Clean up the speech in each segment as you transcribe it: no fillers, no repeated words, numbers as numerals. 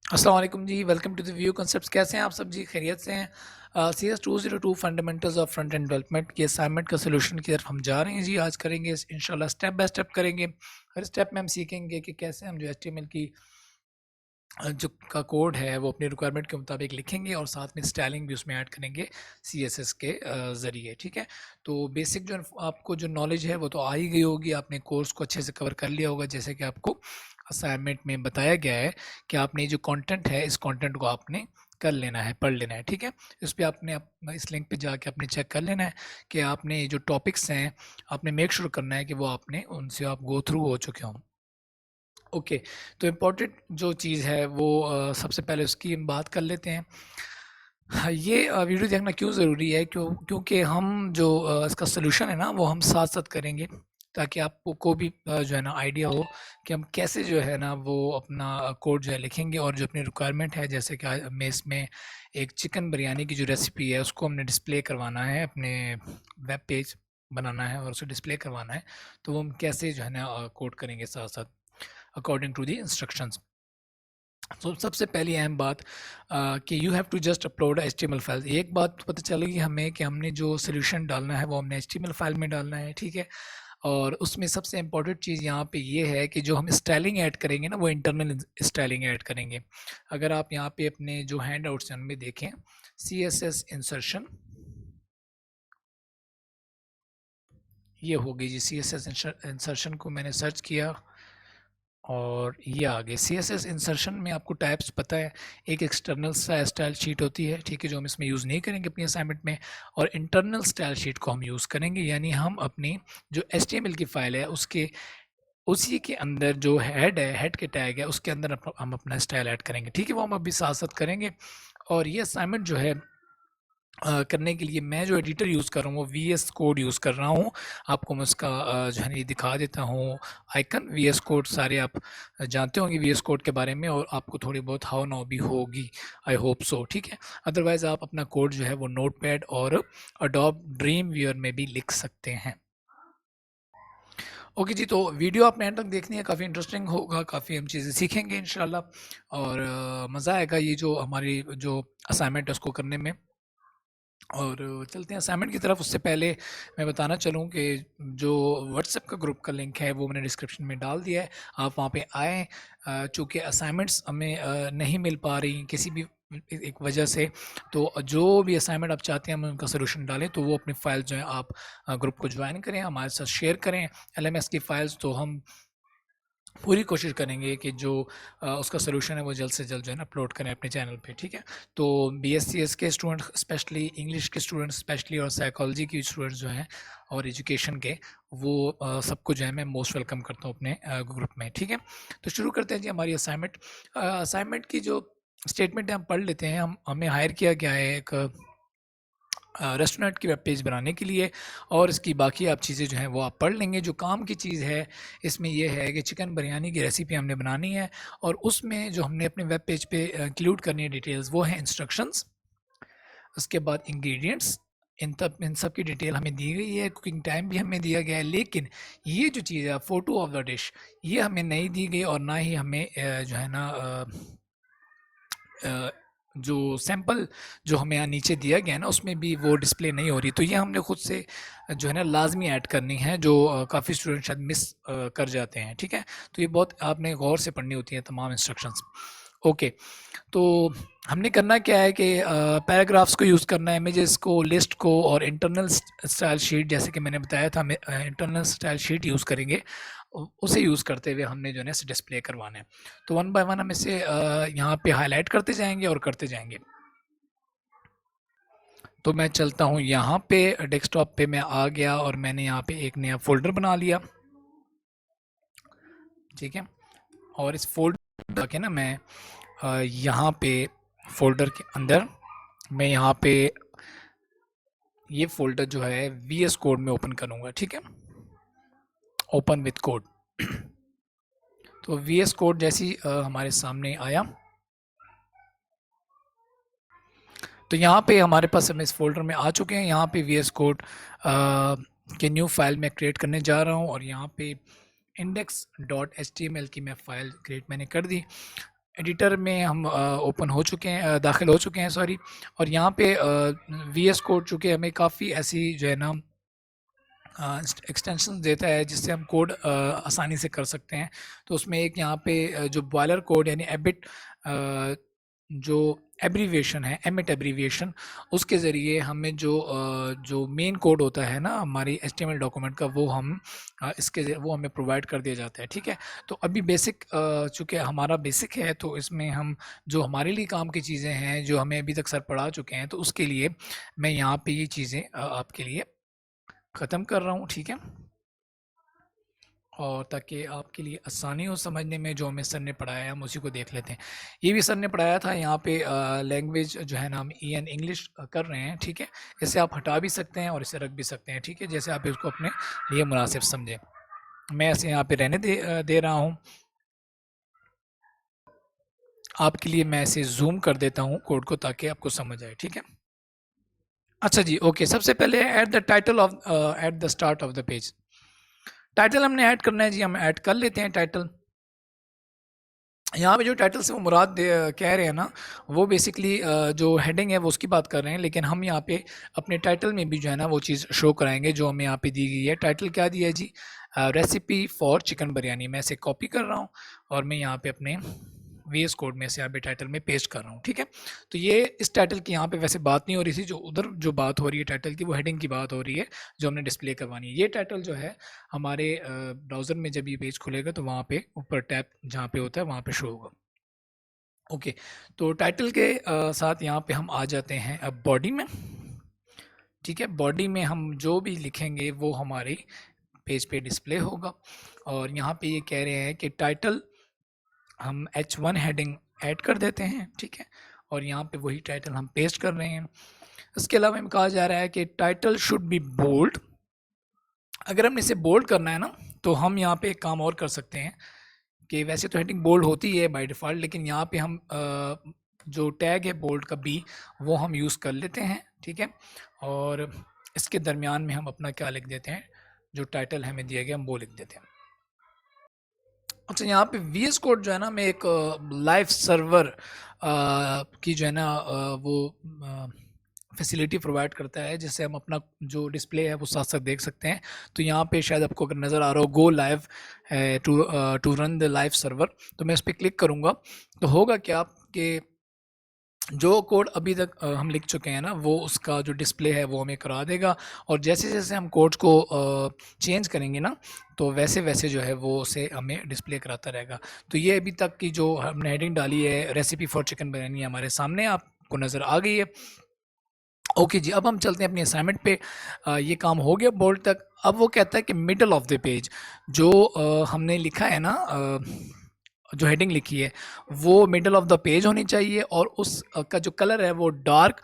अस्सलाम वालेकुम जी, welcome to the view concepts. कैसे हैं आप सब जी? खैरियत से हैं? C S 202 fundamentals of front end development के असाइनमेंट का सोल्यूशन की तरफ हम जा रहे हैं जी। आज करेंगे इंशाल्लाह, स्टेप बाय स्टेप करेंगे। हर स्टेप में हम सीखेंगे कि कैसे हम जो HTML की जो का कोड है वो अपनी रिक्वायरमेंट के मुताबिक लिखेंगे और साथ में स्टाइलिंग भी उसमें ऐड करेंगे CSS के ज़रिए। ठीक है, तो बेसिक जो आपको जो नॉलेज है वो तो आ ही गई होगी, आपने कोर्स को अच्छे से कवर कर लिया होगा। जैसे कि आपको असाइनमेंट में बताया गया है कि आपने जो कंटेंट है, इस कंटेंट को आपने कर लेना है, पढ़ लेना है। ठीक है, इस पे आपने इस लिंक पे जाके आपने चेक कर लेना है कि आपने जो टॉपिक्स हैं, आपने मेक श्योर करना है कि वो आपने उनसे आप गो थ्रू हो चुके हों। ओके, तो इम्पोर्टेंट जो चीज़ है वो सबसे पहले उसकी हम बात कर लेते हैं। हाँ, ये वीडियो देखना क्यों ज़रूरी है? क्योंकि हम जो इसका सॉल्यूशन है ना, वो हम साथ-साथ करेंगे, ताकि आपको को भी जो है ना आइडिया हो कि हम कैसे जो है ना वो अपना कोड जो है लिखेंगे। और जो अपनी रिक्वायरमेंट है, जैसे कि हमें इसमें एक चिकन बिरयानी की जो रेसिपी है उसको हमने डिस्प्ले करवाना है, अपने वेब पेज बनाना है और उसे डिस्प्ले करवाना है। तो वो हम कैसे जो है ना कोड करेंगे साथ-साथ अकॉर्डिंग टू द इंस्ट्रक्शंस। तो सबसे पहली अहम बात कि you have to just upload HTML file. एक बात तो पता चलेगी हमें कि हमने जो सोल्यूशन डालना है वो हमने HTML फाइल में डालना है। ठीक है, और उसमें सबसे इम्पोर्टेंट चीज़ यहाँ पे ये है कि जो हम स्टाइलिंग ऐड करेंगे ना, वो इंटरनल स्टाइलिंग ऐड करेंगे। अगर आप यहाँ पे अपने जो हैंड आउट्स हैं उनमें देखें, CSS इंसर्शन, ये हो गई जी। CSS इंसर्शन को मैंने सर्च किया और ये आ गए। CSS इंसर्शन में आपको टाइप्स पता है, एक एक्सटर्नल स्टाइल शीट होती है, ठीक है, जो हम इसमें यूज़ नहीं करेंगे अपनी असाइनमेंट में, और इंटरनल स्टाइल शीट को हम यूज़ करेंगे। यानी हम अपनी जो HTML की फ़ाइल है उसके उसी के अंदर जो हेड है, हेड के टैग है, उसके अंदर हम अपना स्टाइल ऐड करेंगे। ठीक है, वो हम अभी साथ-साथ करेंगे। और ये असाइनमेंट जो है करने के लिए मैं जो एडिटर यूज़ कर रहा हूँ वो VS कोड यूज़ कर रहा हूँ। आपको मैं उसका जो है ना ये दिखा देता हूँ आइकन। VS कोड सारे आप जानते होंगे VS कोड के बारे में, और आपको थोड़ी बहुत हाउ नाउ भी होगी, आई होप सो। ठीक है, अदरवाइज़ आप अपना कोड जो है वो नोटपैड और अडोब ड्रीम व्यूअर में भी लिख सकते हैं। ओके जी, तो वीडियो आपने एंड तक देखनी है, काफ़ी इंटरेस्टिंग होगा, काफ़ी हम चीज़ें सीखेंगे इंशाल्लाह, और मज़ा आएगा ये जो हमारी जो असाइनमेंट है उसको करने में। और चलते हैं असाइनमेंट की तरफ। उससे पहले मैं बताना चलूँ कि जो व्हाट्सएप का ग्रुप का लिंक है वो मैंने डिस्क्रिप्शन में डाल दिया है, आप वहाँ पे आएँ। चूँकि असाइनमेंट्स हमें नहीं मिल पा रही किसी भी एक वजह से, तो जो भी असाइनमेंट आप चाहते हैं हम उनका सॉल्यूशन डालें, तो वो अपनी फ़ाइल जो है आप ग्रुप को ज्वाइन करें, हमारे साथ शेयर करें LMS की फ़ाइल्स। तो हम पूरी कोशिश करेंगे कि जो उसका सॉल्यूशन है वो जल्द से जल्द जो है ना अपलोड करें अपने चैनल पे। ठीक है, तो BSCS के स्टूडेंट स्पेशली, इंग्लिश के स्टूडेंट स्पेशली, और साइकोलॉजी के स्टूडेंट्स जो हैं और एजुकेशन के, वो सबको जो है मैं मोस्ट वेलकम करता हूँ अपने ग्रुप में। ठीक है, तो शुरू करते हैं जी हमारी असाइनमेंट। असाइनमेंट की जो स्टेटमेंट है हम पढ़ लेते हैं। हमें हायर किया गया है एक रेस्टोरेंट की वेब पेज बनाने के लिए, और इसकी बाकी आप चीज़ें जो हैं वो आप पढ़ लेंगे। जो काम की चीज़ है इसमें ये है कि चिकन बिरयानी की रेसिपी हमने बनानी है, और उसमें जो हमने अपने वेब पेज पे इंक्लूड करनी है डिटेल्स, वो हैं इंस्ट्रक्शंस, उसके बाद इंग्रेडिएंट्स। इन सब की डिटेल हमें दी गई है, कुकिंग टाइम भी हमें दिया गया है। लेकिन ये जो चीज़ है, फ़ोटो ऑफ द डिश, ये हमें नहीं दी गई, और ना ही हमें जो है ना अ, जो सैंपल जो हमें यहाँ नीचे दिया गया है ना, उसमें भी वो डिस्प्ले नहीं हो रही। तो ये हमने खुद से जो है ना लाजमी ऐड करनी है, जो काफ़ी स्टूडेंट शायद मिस कर जाते हैं। ठीक है, तो ये बहुत आपने गौर से पढ़नी होती है तमाम इंस्ट्रक्शंस। ओके, तो हमने करना क्या है कि पैराग्राफ्स को यूज़ करना है, इमेजेस को, लिस्ट को, और इंटरनल स्टाइल शीट, जैसे कि मैंने बताया था, हमें इंटरनल स्टाइल शीट यूज़ करेंगे। उसे यूज़ करते हुए हमने जो है ना इसे डिस्प्ले करवाना है। तो वन बाय वन हम इसे यहाँ पे हाईलाइट करते जाएंगे और करते जाएंगे। तो मैं चलता हूँ यहाँ पे, डेस्कटॉप पे मैं आ गया और मैंने यहाँ पे एक नया फोल्डर बना लिया। ठीक है, और इस फोल्डर के ना मैं यहाँ पे फोल्डर के अंदर मैं यहाँ पे ये फोल्डर जो है VS कोड में ओपन करूँगा। ठीक है, ओपन विथ कोड। तो VS कोड जैसी हमारे सामने आया, तो यहाँ पे हमारे पास हम इस फोल्डर में आ चुके हैं। यहाँ पे VS कोड के न्यू फाइल मैं क्रिएट करने जा रहा हूँ, और यहाँ पे index.html की मैं फ़ाइल क्रिएट मैंने कर दी। एडिटर में हम ओपन हो चुके हैं, दाखिल हो चुके हैं सॉरी। और यहाँ पे VS कोड चूँकि हमें काफ़ी ऐसी जो है ना एक्सटेंशन देता है जिससे हम कोड आसानी से कर सकते हैं। तो उसमें एक यहाँ पे जो बॉयलर कोड यानी एबिट जो एब्रीविएशन है, एमिट एब्रीविएशन, उसके ज़रिए हमें जो मेन कोड होता है ना हमारी HTML डॉक्यूमेंट का, वो हम वो हमें प्रोवाइड कर दिया जाता है। ठीक है, तो अभी बेसिक चूँकि हमारा बेसिक है तो इसमें हम जो हमारे लिए काम की चीज़ें हैं जो हमें अभी तक सर पढ़ा चुके हैं, तो उसके लिए मैं यहाँ पे ये चीज़ें आपके लिए ख़त्म कर रहा हूँ। ठीक है, और ताकि आपके लिए आसानी हो समझने में, जो हमें सर ने पढ़ाया है हम उसी को देख लेते हैं। ये भी सर ने पढ़ाया था। यहाँ पे लैंग्वेज जो है ना हम EN इंग्लिश कर रहे हैं। ठीक है, इसे आप हटा भी सकते हैं और इसे रख भी सकते हैं। ठीक है, जैसे आप इसको अपने लिए मुनासिब समझें। मैं इसे यहाँ पे रहने दे रहा हूँ। आपके लिए मैं इसे जूम कर देता हूँ कोड को ताकि आपको समझ आए। ठीक है, अच्छा जी, ओके। सबसे पहले at the title of at the start of the page, title हमने ऐड करना है जी। हम ऐड कर लेते हैं टाइटल। यहाँ पे जो टाइटल से वो मुराद कह रहे हैं ना, वो बेसिकली जो हेडिंग है वो उसकी बात कर रहे हैं, लेकिन हम यहाँ पे अपने टाइटल में भी जो है ना वो चीज़ शो कराएंगे जो हमें यहाँ पे दी गई है। टाइटल क्या दिया है जी? Recipe for chicken biryani. मैं इसे कॉपी कर रहा हूँ और मैं यहाँ पे अपने VS कोड में से यहाँ पे टाइटल में पेस्ट कर रहा हूँ। ठीक है, तो ये इस टाइटल की यहाँ पे वैसे बात नहीं हो रही थी, जो उधर जो बात हो रही है टाइटल की, वो हेडिंग की बात हो रही है जो हमने डिस्प्ले करवानी है। ये टाइटल जो है हमारे ब्राउज़र में जब ये पेज खुलेगा तो वहाँ पे ऊपर टैब जहाँ पे होता है वहाँ पे शो होगा। ओके, तो टाइटल के साथ यहाँ पे हम आ जाते हैं अब बॉडी में। ठीक है, बॉडी में हम जो भी लिखेंगे वो हमारे पेज पे डिस्प्ले होगा। और यहाँ पे ये कह रहे हैं कि टाइटल हम H1 हेडिंग ऐड कर देते हैं। ठीक है, और यहाँ पे वही टाइटल हम पेस्ट कर रहे हैं। इसके अलावा हमें कहा जा रहा है कि टाइटल शुड बी बोल्ड। अगर हमने इसे बोल्ड करना है ना, तो हम यहाँ पे एक काम और कर सकते हैं कि वैसे तो हेडिंग बोल्ड होती है बाय डिफ़ॉल्ट, लेकिन यहाँ पे हम जो टैग है बोल्ड का B, वो हम यूज़ कर लेते हैं। ठीक है, और इसके दरमियान में हम अपना क्या लिख देते हैं, जो टाइटल हमें दिया गया हम वो लिख देते हैं। अच्छा, यहाँ पे VS कोड जो है ना, मैं एक लाइव सर्वर की जो है ना वो फैसिलिटी प्रोवाइड करता है, जिससे हम अपना जो डिस्प्ले है वो साथ साथ देख सकते हैं। तो यहाँ पे शायद आपको अगर नज़र आ रहा हो go live to run the live server, तो मैं इस पर क्लिक करूँगा तो होगा क्या कि जो कोड अभी तक हम लिख चुके हैं ना, वो उसका जो डिस्प्ले है वो हमें करा देगा। और जैसे जैसे हम कोड्स को चेंज करेंगे ना, तो वैसे वैसे जो है वो उसे हमें डिस्प्ले कराता रहेगा। तो ये अभी तक की जो हमने हेडिंग डाली है रेसिपी फॉर चिकन बिरयानी, हमारे सामने आपको नज़र आ गई है। ओके जी, अब हम चलते हैं अपनी असाइनमेंट पे। ये काम हो गया बोल्ड तक। अब वो कहता है कि मिडल ऑफ द पेज जो हमने लिखा है ना, जो हेडिंग लिखी है वो मिडल ऑफ द पेज होनी चाहिए, और उस का जो कलर है वो डार्क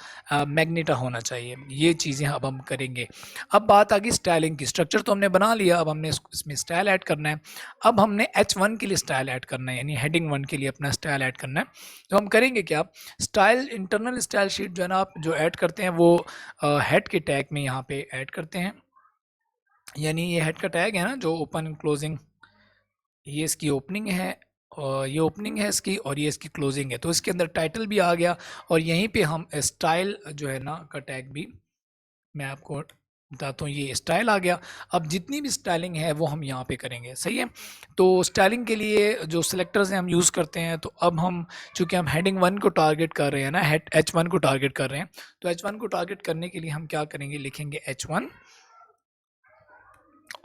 मैग्नेटा होना चाहिए। ये चीज़ें अब हम करेंगे। अब बात आ गई स्टाइलिंग की। स्ट्रक्चर तो हमने बना लिया, अब हमने इसमें स्टाइल ऐड करना है। अब हमने H1 के लिए स्टाइल ऐड करना है, यानी हेडिंग 1 के लिए अपना स्टाइल ऐड करना है। तो हम करेंगे क्या, स्टाइल इंटरनल स्टाइल शीट जो है ना आप जो ऐड करते हैं वो हेड के टैग में यहाँ पे ऐड करते हैं। यानी ये हेड का टैग है ना जो ओपन क्लोजिंग, ये इसकी ओपनिंग है और ये ओपनिंग है इसकी, और ये इसकी क्लोजिंग है। तो इसके अंदर टाइटल भी आ गया, और यहीं पे हम स्टाइल जो है ना का टैग भी मैं आपको बताता हूँ, ये स्टाइल आ गया। अब जितनी भी स्टाइलिंग है वो हम यहाँ पे करेंगे। सही है, तो स्टाइलिंग के लिए जो सिलेक्टर्स हैं हम यूज़ करते हैं। तो अब हम चूँकि हम हेडिंग 1 को टारगेट कर रहे हैं ना, H1 को टारगेट कर रहे हैं, तो H1 को टारगेट करने के लिए हम क्या करेंगे, लिखेंगे H1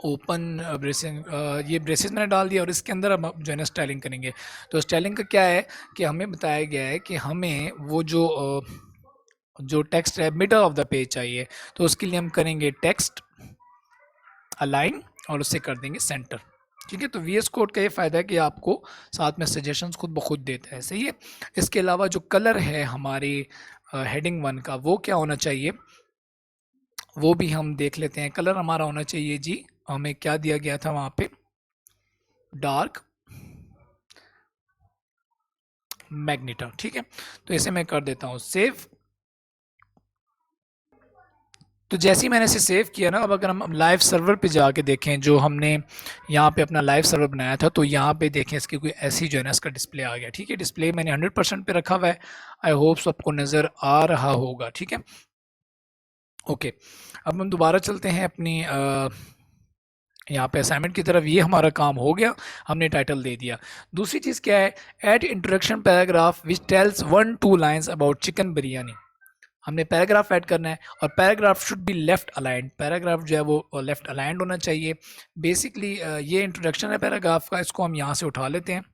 ओपन ब्रेसिंग। ये ब्रेसेस मैंने डाल दिया और इसके अंदर हम जो है ना स्टाइलिंग करेंगे। तो स्टाइलिंग का क्या है कि हमें बताया गया है कि हमें वो जो टेक्स्ट है मिडल ऑफ द पेज चाहिए। तो उसके लिए हम करेंगे टेक्स्ट अलाइन और उससे कर देंगे सेंटर। ठीक है, तो VS कोड का ये फ़ायदा है कि आपको साथ में सजेशंस खुद ब खुद देता है। सही है, इसके अलावा जो कलर है हमारी हेडिंग 1 का वो क्या होना चाहिए, वो भी हम देख लेते हैं। कलर हमारा होना चाहिए जी, हमें क्या दिया गया था वहाँ पे, डार्क मैग्नेटा। ठीक है, तो इसे मैं कर देता हूँ सेव। तो जैसे ही मैंने इसे सेव किया ना, अब अगर हम लाइव सर्वर पे जाके देखें, जो हमने यहाँ पे अपना लाइव सर्वर बनाया था, तो यहाँ पे देखें इसकी कोई ऐसी जो है ना इसका डिस्प्ले आ गया। ठीक है, डिस्प्ले मैंने 100% पे रखा हुआ है। आई होप सबको नज़र आ रहा होगा। ठीक है, ओके। अब हम दोबारा चलते हैं अपनी यहाँ पे असाइनमेंट की तरफ। ये हमारा काम हो गया, हमने टाइटल दे दिया। दूसरी चीज़ क्या है, add introduction paragraph which tells 1-2 lines about chicken biryani. हमने पैराग्राफ ऐड करना है और paragraph should be left aligned. Paragraph जो है वो लेफ्ट अलाइंड होना चाहिए। बेसिकली ये इंट्रोडक्शन है पैराग्राफ का, इसको हम यहाँ से उठा लेते हैं।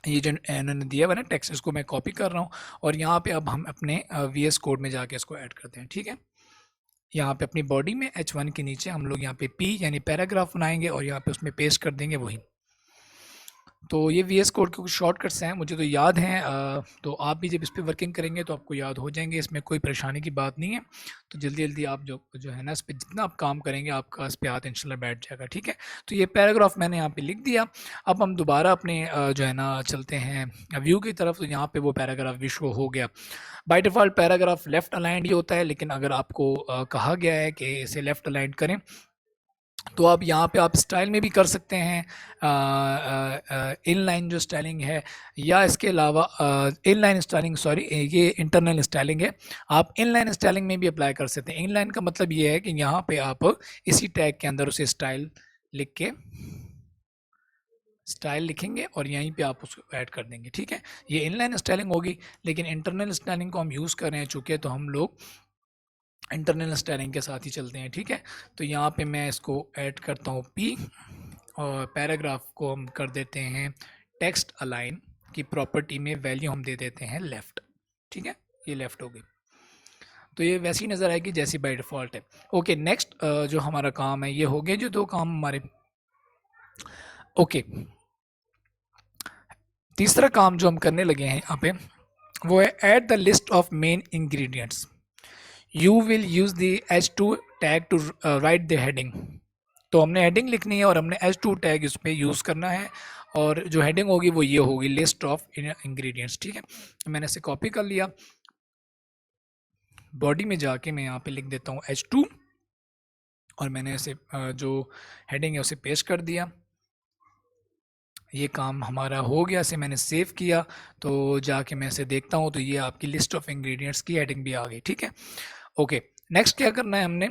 ये जो इन्होंने दिया हुआ ना टेक्स्ट, इसको मैं कॉपी कर रहा हूँ और यहाँ पे अब हम अपने VS कोड में जाके इसको ऐड करते हैं। ठीक है, यहाँ पे अपनी बॉडी में H1 के नीचे हम लोग यहाँ पे P यानी पैराग्राफ बनाएंगे और यहाँ पे उसमें पेस्ट कर देंगे वही। तो ये VS कोड के कुछ शॉर्टकट्स हैं, मुझे तो याद हैं। तो आप भी जब इस पे वर्किंग करेंगे तो आपको याद हो जाएंगे, इसमें कोई परेशानी की बात नहीं है। तो जल्दी जल्दी आप जो है ना इस पे जितना आप काम करेंगे आपका इस पे हाथ इंशाल्लाह बैठ जाएगा। ठीक है, तो ये पैराग्राफ मैंने यहाँ पे लिख दिया। अब हम दोबारा अपने जो है ना चलते हैं व्यू की तरफ। तो यहाँ पे वो पैराग्राफ भी शो हो गया। By default paragraph left aligned ही होता है, लेकिन अगर आपको कहा गया है कि इसे लेफ्ट अलाइंड करें तो आप यहाँ पे आप स्टाइल में भी कर सकते हैं, इनलाइन जो स्टाइलिंग है, या इसके अलावा इनलाइन स्टाइलिंग, सॉरी ये इंटरनल स्टाइलिंग है। आप इनलाइन स्टाइलिंग में भी अप्लाई कर सकते हैं। इनलाइन का मतलब ये है कि यहाँ पे आप इसी टैग के अंदर उसे स्टाइल लिख के स्टाइल लिखेंगे और यहीं पे आप उसको ऐड कर देंगे। ठीक है, ये इनलाइन स्टाइलिंग होगी, लेकिन इंटरनल स्टाइलिंग को हम यूज़ कर रहे हैं चूँकि, तो हम लोग इंटरनल स्टाइलिंग के साथ ही चलते हैं। ठीक है, तो यहाँ पे मैं इसको ऐड करता हूँ P और पैराग्राफ को हम कर देते हैं टेक्स्ट अलाइन की प्रॉपर्टी में वैल्यू हम दे देते हैं लेफ़्ट। ठीक है, ये लेफ़्ट हो गई, तो ये वैसी नज़र आएगी जैसी बाय डिफ़ॉल्ट है। ओके, नेक्स्ट जो हमारा काम है, ये हो गए जो दो काम हमारे। ओके, तीसरा काम जो हम करने लगे हैं यहाँ पे वो है add the list of main ingredients. You will use the H2 tag to write the heading. तो हमने हेडिंग लिखनी है और हमने H2 टैग इस पर यूज़ करना है, और जो हेडिंग होगी वो ये होगी लिस्ट ऑफ इंग्रेडिएंट्स। ठीक है, मैंने इसे कॉपी कर लिया, बॉडी में जाके मैं यहाँ पे लिख देता हूँ H2 और मैंने इसे जो हेडिंग है उसे पेस्ट कर दिया। ये काम हमारा हो गया, इसे मैंने सेव किया। तो जाके मैं इसे देखता हूँ तो ये आपकी लिस्ट ऑफ इंग्रेडिएंट्स की हेडिंग भी आ गई। ठीक है, ओके। नेक्स्ट क्या करना है हमने,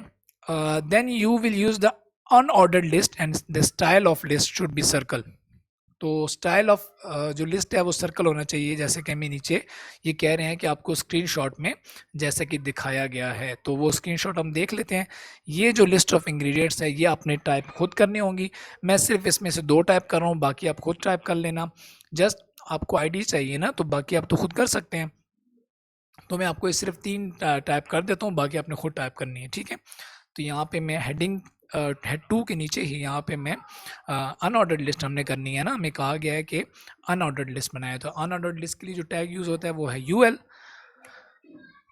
then you will use the unordered list and the style of list should be circle. तो स्टाइल ऑफ जो लिस्ट है वो सर्कल होना चाहिए, जैसे कि हमें नीचे ये कह रहे हैं कि आपको स्क्रीनशॉट में जैसे कि दिखाया गया है। तो वो स्क्रीनशॉट हम देख लेते हैं। ये जो लिस्ट ऑफ इंग्रेडिएंट्स है ये आपने टाइप खुद करनी होंगी। मैं सिर्फ इसमें से 2 टाइप कर रहा हूँ, बाकी आप खुद टाइप कर लेना। जस्ट आपको आईडी चाहिए ना, तो बाकी आप तो खुद कर सकते हैं। तो मैं आपको सिर्फ 3 टाइप कर देता हूँ, बाकी आपने खुद टाइप करनी है। ठीक है, तो यहाँ पे मैं हेडिंग हेड 2 के नीचे ही यहाँ पे मैं अनऑर्डर्ड लिस्ट हमने करनी है ना, हमें कहा गया है कि अनऑर्डर्ड लिस्ट बनाए। तो अनऑर्डर्ड लिस्ट के लिए जो टैग यूज़ होता है वो है UL,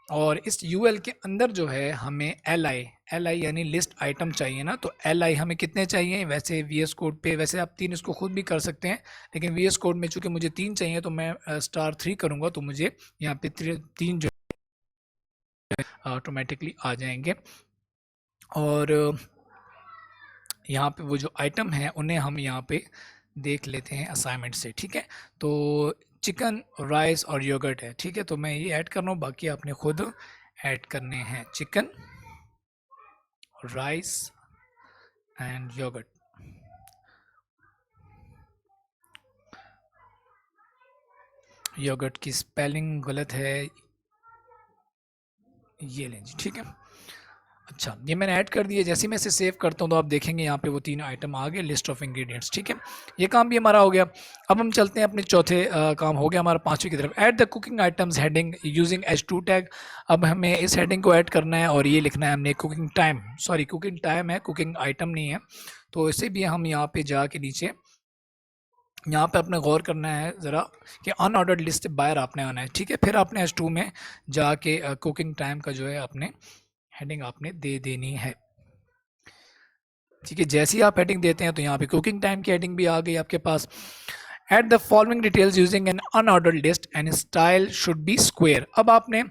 और इस UL के अंदर जो है हमें LI यानी लिस्ट आइटम चाहिए ना। तो LI हमें कितने चाहिए, वैसे VS कोड पे वैसे आप 3 इसको खुद भी कर सकते हैं, लेकिन VS कोड में चूँकि मुझे 3 चाहिए तो मैं *3 करूँगा, तो मुझे यहाँ पे 3 जो ऑटोमेटिकली आ जाएंगे। और यहाँ पे वो जो आइटम है उन्हें हम यहाँ पे देख लेते हैं असाइनमेंट से। ठीक है, तो चिकन, राइस और योगर्ट है। ठीक है, तो मैं ये ऐड कर रहा हूँ, बाकी आपने खुद ऐड करने हैं। Chicken, rice and yogurt. Yogurt की स्पेलिंग गलत है, ये लें जी। ठीक है, अच्छा, ये मैंने ऐड कर दिया। जैसे ही मैं इसे सेव करता हूँ तो आप देखेंगे यहाँ पे वो 3 आइटम आ गए, लिस्ट ऑफ इंग्रेडिएंट्स। ठीक है, ये काम भी हमारा हो गया। अब हम चलते हैं अपने चौथे काम हो गया हमारा 5वीं की तरफ। Add the cooking items heading using H2 tag. अब हमें इस हेडिंग को ऐड करना है और ये लिखना है हमने cooking time, sorry cooking time है, कुकिंग आइटम नहीं है। तो इसे भी हम यहाँ पे जाके नीचे यहाँ पे अपने गौर करना है ज़रा कि अनऑर्डर्ड लिस्ट से बाहर आपने आना है। ठीक है, फिर आपने H2 में जाके कुकिंग टाइम का जो है आपने हेडिंग आपने दे देनी है। ठीक है, जैसे ही आप हेडिंग देते हैं तो यहाँ पे कुकिंग टाइम की हेडिंग भी आ गई आपके पास। At the following details using an unordered list and style should be square. अब आपने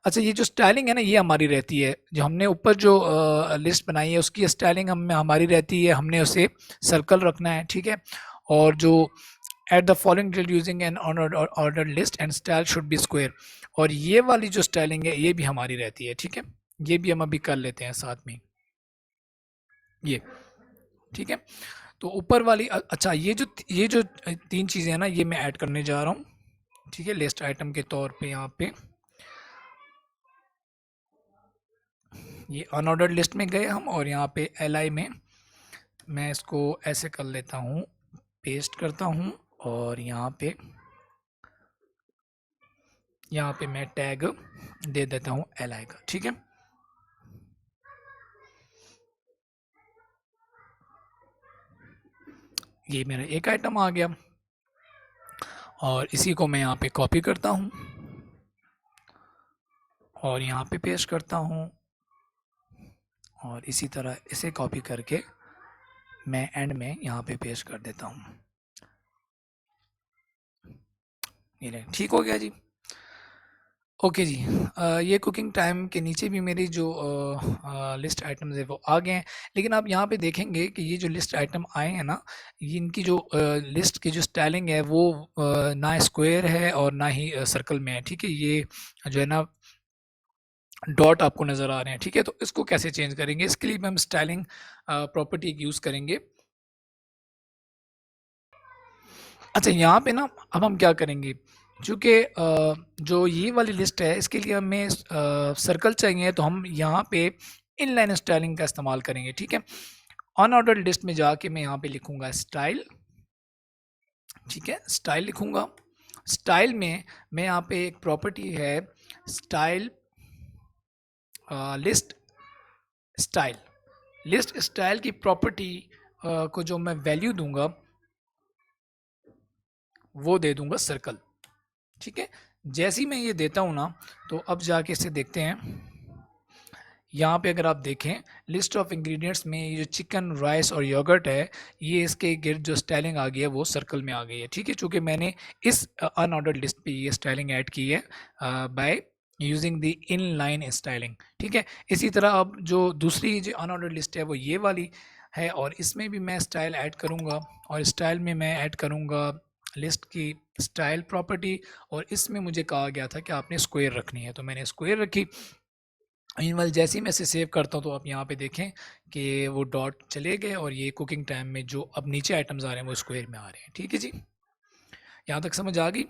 अच्छा ये जो स्टाइलिंग है ना ये हमारी रहती है, जो हमने ऊपर जो लिस्ट बनाई है उसकी स्टाइलिंग हमारी रहती है, हमने उसे सर्कल रखना है, ठीक है। और जो eight the following detail using N ordered list and style should be square, और ये वाली जो स्टाइलिंग है ये भी हमारी रहती है, ठीक है। ये भी हम अभी कर लेते हैं साथ में ये, ठीक है। तो ऊपर वाली अच्छा ये जो तीन चीज़ें हैं ना ये मैं ऐड करने जा रहा हूँ, ठीक है, लिस्ट आइटम के तौर पे। यहाँ पे ये अनऑर्डर्ड लिस्ट में गए हम, और यहाँ पे LI में मैं इसको ऐसे कर लेता हूँ, पेस्ट करता हूँ, और यहाँ पे मैं टैग दे देता हूँ LI का, ठीक है। ये मेरा एक आइटम आ गया, और इसी को मैं यहाँ पे कॉपी करता हूँ और यहाँ पे पेस्ट करता हूँ, और इसी तरह इसे कॉपी करके मैं एंड में यहाँ पे पेस्ट कर देता हूँ। ये ठीक हो गया जी। ओके जी। ये कुकिंग टाइम के नीचे भी मेरी जो लिस्ट आइटम्स है वो आ गए हैं, लेकिन आप यहाँ पे देखेंगे कि ये जो लिस्ट आइटम आए हैं ना, ये इनकी जो लिस्ट की जो स्टाइलिंग है वो ना स्क्वायर है और ना ही सर्कल में है, ठीक है। ये जो है ना डॉट आपको नज़र आ रहे हैं, ठीक है। तो इसको कैसे चेंज करेंगे, इसके लिए हम स्टाइलिंग प्रॉपर्टी यूज़ करेंगे। अच्छा यहाँ पे ना अब हम क्या करेंगे, चूँकि जो ये वाली लिस्ट है इसके लिए हमें सर्कल चाहिए, तो हम यहाँ पे इनलाइन स्टाइलिंग का इस्तेमाल करेंगे, ठीक है। अनऑर्डर्ड लिस्ट में जाके मैं यहाँ पे लिखूँगा स्टाइल, ठीक है, स्टाइल लिखूँगा। स्टाइल में मैं यहाँ पे एक प्रॉपर्टी है style list style, list style की प्रॉपर्टी को जो मैं वैल्यू दूंगा वो दे दूंगा सर्कल, ठीक है। जैसे ही मैं ये देता हूँ ना, तो अब जाके इसे देखते हैं। यहाँ पे अगर आप देखें लिस्ट ऑफ इंग्रेडिएंट्स में ये जो चिकन, राइस और योगर्ट है, ये इसके गिर्द जो स्टाइलिंग आ गई है वो सर्कल में आ गई है, ठीक है। चूँकि मैंने इस अनऑर्डर्ड लिस्ट पे ये स्टाइलिंग ऐड की है by using the in line styling, ठीक है। इसी तरह अब जो दूसरी जो अनऑर्डर्ड लिस्ट है वो ये वाली है, और इसमें भी मैं स्टाइल ऐड करूँगा, और स्टाइल में मैं ऐड करूँगा लिस्ट की स्टाइल प्रॉपर्टी, और इसमें मुझे कहा गया था कि आपने स्क्वायर रखनी है, तो मैंने स्क्वायर रखी। मीनवाइल जैसे ही मैं इसे सेव करता हूँ तो आप यहाँ पे देखें कि वो डॉट चले गए, और ये कुकिंग टाइम में जो अब नीचे आइटम्स आ रहे हैं वो स्क्वायर में आ रहे हैं, ठीक है जी। यहाँ तक समझ आ गई।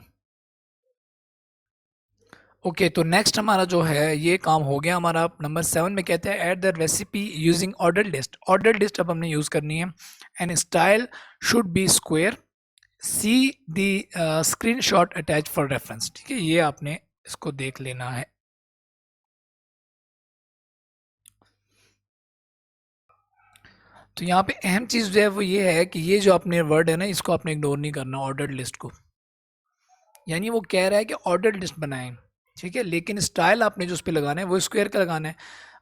ओके, तो नेक्स्ट हमारा जो है ये काम हो गया हमारा। नंबर 7 में कहते हैं add the recipe using order list. Order list अब हमने यूज़ करनी है, and style should be square, see the screenshot attach for reference, ठीक है। ये आपने इसको देख लेना है। तो यहाँ पे अहम चीज़ जो है वो ये है कि ये जो अपने वर्ड है ना इसको आपने इग्नोर नहीं करना, ऑर्डर्ड लिस्ट को। यानी वो कह रहा है कि ऑर्डर्ड लिस्ट बनाएं, ठीक है, लेकिन स्टाइल आपने जो उस पर लगाना है वो स्क्वायर का लगाना है।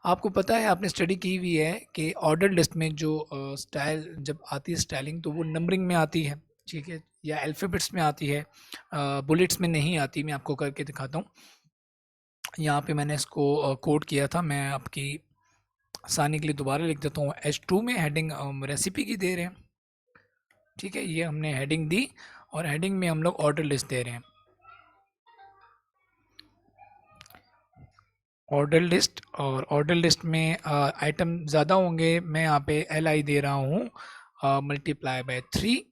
आपको पता है, आपने स्टडी की हुई है कि ऑर्डर्ड लिस्ट में जो स्टाइल जब आती है स्टाइलिंग, तो वो नंबरिंग में आती है, ठीक है, या अल्फ़ाबेट्स में आती है, बुलेट्स में नहीं आती। मैं आपको करके दिखाता हूँ। यहाँ पे मैंने इसको कोड किया था, मैं आपकी आसानी के लिए दोबारा लिख देता हूँ। H2 में हेडिंग रेसिपी की दे रहे हैं, ठीक है, ये हमने हेडिंग दी, और हेडिंग में हम लोग ऑर्डर लिस्ट दे रहे हैं। ऑर्डर लिस्ट, और ऑर्डर लिस्ट में आइटम ज़्यादा होंगे, मैं यहाँ पे LI दे रहा हूँ मल्टीप्लाई बाय 3।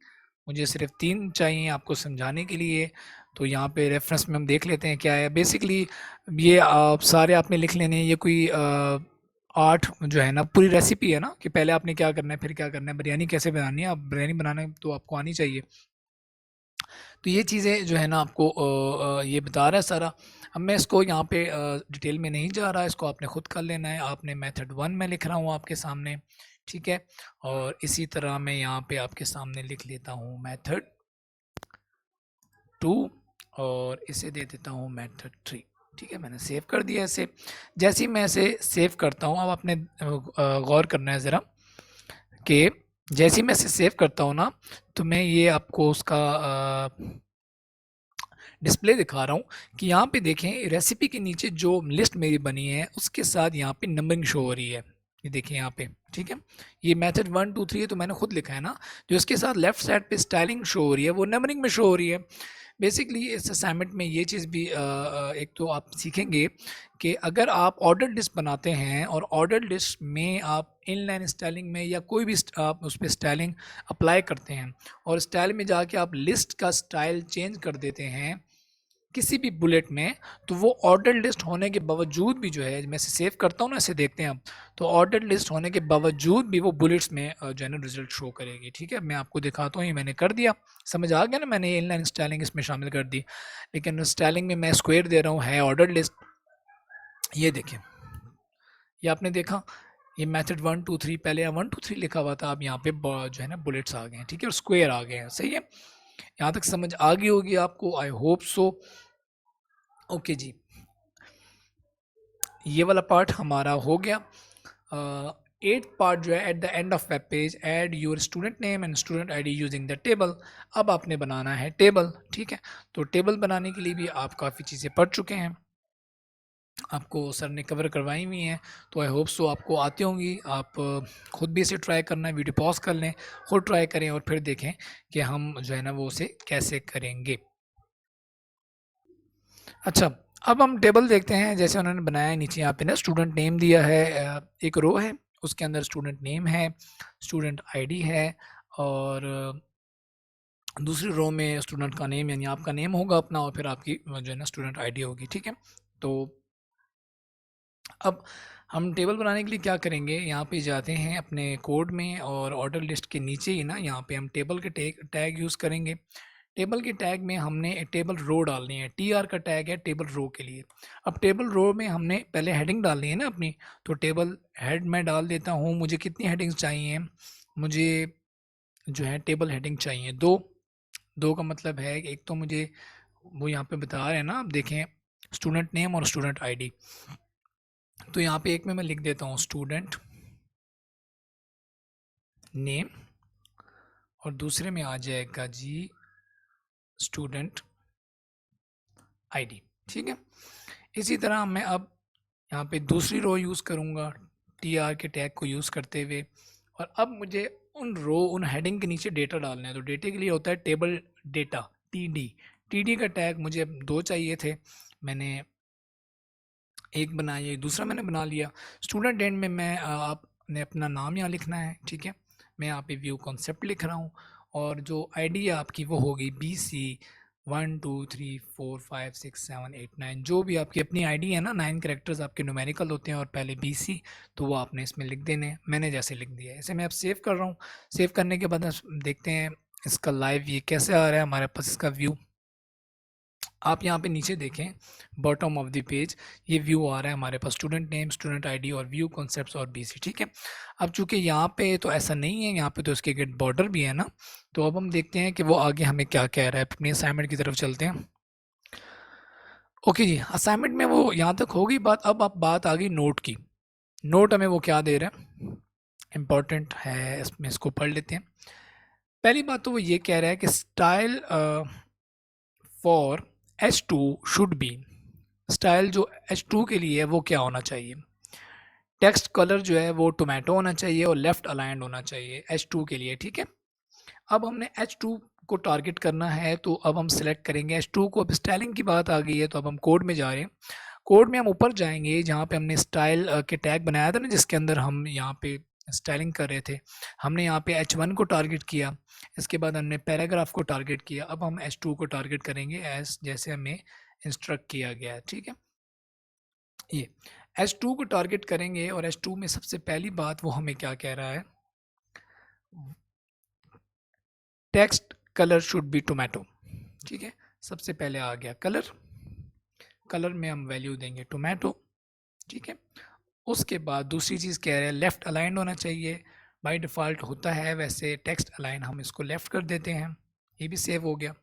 मुझे सिर्फ 3 चाहिए आपको समझाने के लिए। तो यहाँ पे रेफरेंस में हम देख लेते हैं क्या है। बेसिकली ये सारे आपने लिख लेने हैं। ये कोई 8 जो है ना पूरी रेसिपी है ना, कि पहले आपने क्या करना है फिर क्या करना है। बिरयानी कैसे बनानी है, आप बिरयानी बनाना तो आपको आनी चाहिए। तो ये चीज़ें जो है ना आपको ये बता रहा है सारा। अब मैं इसको यहाँ पे डिटेल में नहीं जा रहा, इसको आपने खुद कर लेना है। आपने मेथड 1 में लिख रहा हूँ आपके सामने, ठीक है। और इसी तरह मैं यहाँ पे आपके सामने लिख लेता हूँ मेथड 2, और इसे दे देता हूँ मेथड 3, ठीक है। मैंने सेव कर दिया इसे। जैसे ही मैं इसे सेव करता हूँ, अब आपने गौर करना है ज़रा कि जैसे ही मैं इसे सेव करता हूँ ना, तो मैं ये आपको उसका डिस्प्ले दिखा रहा हूँ कि यहाँ पे देखें रेसिपी के नीचे जो लिस्ट मेरी बनी है उसके साथ यहाँ पे नंबरिंग शो हो रही है। ये देखें यहाँ पे, ठीक है। ये मेथड 1 2 3 है तो मैंने खुद लिखा है ना। जो इसके साथ लेफ्ट साइड पे स्टाइलिंग शो हो रही है वो नंबरिंग में शो हो रही है। बेसिकली इस असाइनमेंट में ये चीज़ भी एक तो आप सीखेंगे कि अगर आप ऑर्डर लिस्ट बनाते हैं और ऑर्डर लिस्ट में आप इनलाइन स्टाइलिंग में या कोई भी आप उस पर स्टाइलिंग अप्लाई करते हैं और स्टाइल में जाके आप लिस्ट का स्टाइल चेंज कर देते हैं किसी भी बुलेट में, तो वो ऑर्डर लिस्ट होने के बावजूद भी जो है, मैं इसे सेव करता हूँ ना, इसे देखते हैं हम, तो ऑर्डर लिस्ट होने के बावजूद भी वो बुलेट्स में जो है ना रिजल्ट शो करेगी। ठीक है, मैं आपको दिखाता हूँ, ये मैंने कर दिया, समझ आ गया ना, मैंने ये इनलाइन स्टाइलिंग इसमें शामिल कर दी। लेकिन स्टाइलिंग में मैं स्क्वायर दे रहा हूँ, है ऑर्डर लिस्ट। ये देखें, ये आपने देखा, ये मेथड 1 2 3 पहले 1 2 3 लिखा हुआ था, अब यहाँ पे जो है ना बुलेट्स आ गए हैं, ठीक है, और स्क्वायर आ गए हैं। सही है, यहाँ तक समझ आ गई होगी आपको, आई होप सो। ओके जी, ये वाला पार्ट हमारा हो गया। एट पार्ट जो है, at the end of web page add your student name and student ID using the table. अब आपने बनाना है टेबल, ठीक है। तो टेबल बनाने के लिए भी आप काफ़ी चीज़ें पढ़ चुके हैं, आपको सर ने कवर करवाई हुई हैं, तो आई होप सो आपको आती होंगी। आप खुद भी इसे ट्राई करना है, वीडियो पॉज कर लें, खुद ट्राई करें और फिर देखें कि हम जो है ना वो उसे कैसे करेंगे। अच्छा, अब हम टेबल देखते हैं, जैसे उन्होंने बनाया है, नीचे यहाँ पे ना स्टूडेंट नेम दिया है, एक रो है, उसके अंदर स्टूडेंट नेम है, स्टूडेंट आईडी है, और दूसरी रो में स्टूडेंट का नेम यानी आपका नेम होगा अपना, और फिर आपकी जो है ना स्टूडेंट आईडी होगी। ठीक है, तो अब हम टेबल बनाने के लिए क्या करेंगे, यहाँ पे जाते हैं अपने कोड में और ऑर्डर लिस्ट के नीचे ही ना यहाँ पे हम टेबल के टैग यूज़ करेंगे। टेबल के टैग में हमने टेबल रो डालनी है, टी आर का टैग है टेबल रो के लिए। अब टेबल रो में हमने पहले हेडिंग डालनी है ना अपनी, तो टेबल हेड में डाल देता हूँ। मुझे कितनी हेडिंग्स चाहिए, मुझे जो है टेबल हेडिंग चाहिए दो। दो का मतलब है कि एक तो मुझे वो यहाँ पे बता रहे हैं ना, आप देखें, स्टूडेंट नेम और स्टूडेंट आईडी। तो यहाँ पे एक में मैं लिख देता हूँ स्टूडेंट नेम, और दूसरे में आ जाएगा जी स्टूडेंट आईडी। ठीक है, इसी तरह मैं अब यहाँ पे दूसरी रो यूज़ करूँगा टी आर के टैग को यूज़ करते हुए, और अब मुझे उन हेडिंग के नीचे डेटा डालना है। तो डेटे के लिए होता है table data, T D. T D का टैग मुझे दो चाहिए थे, मैंने एक बनाया, दूसरा मैंने बना लिया। स्टूडेंट एंड में मैं आपने अपना नाम यहाँ लिखना है, ठीक है, मैं यहाँ पे व्यू कॉन्सेप्ट लिख रहा हूँ, और जो आईडी है आपकी वो होगी BC 1 2 3 4 5 6 7 8 9, जो भी आपकी अपनी आईडी है ना, 9 कैरेक्टर्स आपके न्यूमेरिकल होते हैं और पहले BC, तो वो आपने इसमें लिख देने हैं। मैंने जैसे लिख दिया है, इसे मैं अब सेव कर रहा हूँ। सेव करने के बाद देखते हैं इसका लाइव ये कैसे आ रहा है हमारे पास इसका व्यू। आप यहाँ पे नीचे देखें, बॉटम ऑफ द पेज ये व्यू आ रहा है हमारे पास, स्टूडेंट नेम, स्टूडेंट आईडी और व्यू कॉन्सेप्ट्स और BC। ठीक है, अब चूंकि यहाँ पे तो ऐसा नहीं है, यहाँ पे तो इसके गेट बॉर्डर भी है ना, तो अब हम देखते हैं कि वो आगे हमें क्या कह रहा है। अपनी असाइनमेंट की तरफ चलते हैं। ओके जी, असाइनमेंट में वो यहाँ तक होगी बात। अब बात आ गई नोट की। नोट हमें वो क्या दे रहा है, इम्पॉर्टेंट है, इसमें इसको पढ़ लेते हैं। पहली बात तो वो ये कह रहा है कि style for H2 should be, style जो H2 के लिए है वो क्या होना चाहिए। टेक्स्ट कलर जो है वो टोमेटो होना चाहिए और लेफ्ट अलाइंड होना चाहिए H2 के लिए। ठीक है, अब हमने H2 को टारगेट करना है, तो अब हम सिलेक्ट करेंगे H2 को। अब स्टाइलिंग की बात आ गई है, तो अब हम कोड में जा रहे हैं। कोड में हम ऊपर जाएंगे जहाँ पे हमने स्टाइल के टैग बनाया था ना, जिसके अंदर हम यहाँ पे स्टाइलिंग कर रहे थे, हमने यहाँ पे H1 को टारगेट किया, इसके बाद हमने पैराग्राफ को टारगेट किया। अब हम H2 को टारगेट करेंगे एज जैसे हमें इंस्ट्रक्ट किया गया है। ठीक है, ये H2 को टारगेट करेंगे, और H2 में सबसे पहली बात वो हमें क्या कह रहा है, text colour should be tomato. ठीक है, सबसे पहले आ गया कलर, कलर में हम वैल्यू देंगे टोमेटो। ठीक है, उसके बाद दूसरी चीज़ कह रहे हैं लेफ़्ट अलाइंड होना चाहिए, बाय डिफ़ॉल्ट होता है वैसे टेक्स्ट अलाइन, हम इसको लेफ़्ट कर देते हैं, ये भी सेव हो गया।